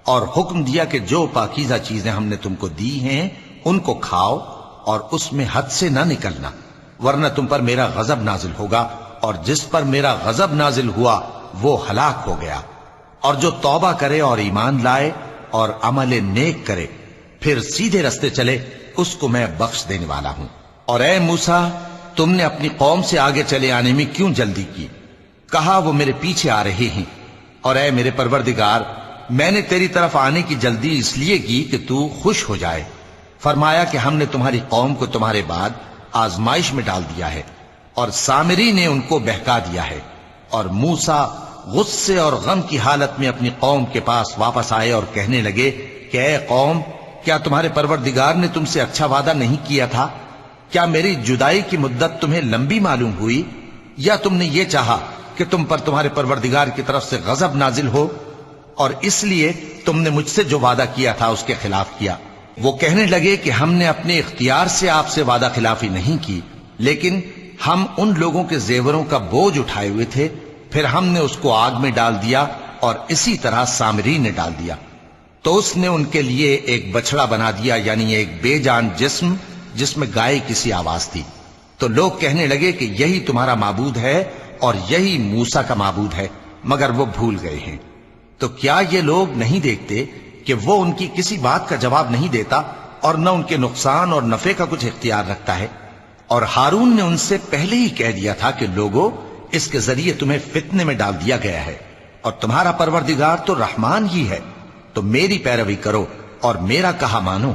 اور حکم دیا کہ جو پاکیزہ چیزیں ہم نے تم کو دی ہیں ان کو کھاؤ اور اس میں حد سے نہ نکلنا، ورنہ تم پر میرا غضب نازل ہوگا، اور جس پر میرا غضب نازل ہوا وہ ہلاک ہو گیا۔ اور جو توبہ کرے اور ایمان لائے اور عمل نیک کرے پھر سیدھے رستے چلے، اس کو میں بخش دینے والا ہوں۔ اور اے موسیٰ، تم نے اپنی قوم سے آگے چلے آنے میں کیوں جلدی کی؟ کہا وہ میرے پیچھے آ رہے ہیں۔ اور اے میرے پروردگار، میں نے تیری طرف آنے کی جلدی اس لیے کی کہ تو خوش ہو جائے۔ فرمایا کہ ہم نے تمہاری قوم کو تمہارے بعد آزمائش میں ڈال دیا ہے، اور سامری نے ان کو بہکا دیا ہے۔ اور موسیٰ غصے اور غم کی حالت میں اپنی قوم کے پاس واپس آئے اور کہنے لگے کہ اے قوم، کیا تمہارے پروردگار نے تم سے اچھا وعدہ نہیں کیا تھا؟ کیا میری جدائی کی مدت تمہیں لمبی معلوم ہوئی، یا تم نے یہ چاہا کہ تم پر تمہارے پروردگار کی طرف سے غضب نازل ہو، اور اس لیے تم نے مجھ سے جو وعدہ کیا تھا اس کے خلاف کیا؟ وہ کہنے لگے کہ ہم نے اپنے اختیار سے آپ سے وعدہ خلافی نہیں کی، لیکن ہم ان لوگوں کے زیوروں کا بوجھ اٹھائے ہوئے تھے، پھر ہم نے اس کو آگ میں ڈال دیا، اور اسی طرح سامری نے ڈال دیا۔ تو اس نے ان کے لیے ایک بچڑا بنا دیا، یعنی ایک بے جان جسم جس میں گائے کسی آواز تھی۔ تو لوگ کہنے لگے کہ یہی تمہارا معبود ہے اور یہی موسیٰ کا معبود ہے، مگر وہ بھول گئے ہیں۔ تو کیا یہ لوگ نہیں دیکھتے کہ وہ ان کی کسی بات کا جواب نہیں دیتا، اور نہ ان کے نقصان اور نفع کا کچھ اختیار رکھتا ہے؟ اور ہارون نے ان سے پہلے ہی کہہ دیا تھا کہ لوگوں، اس کے ذریعے تمہیں فتنے میں ڈال دیا گیا ہے، اور تمہارا پروردگار تو رحمان ہی ہے، تو میری پیروی کرو اور میرا کہا مانو۔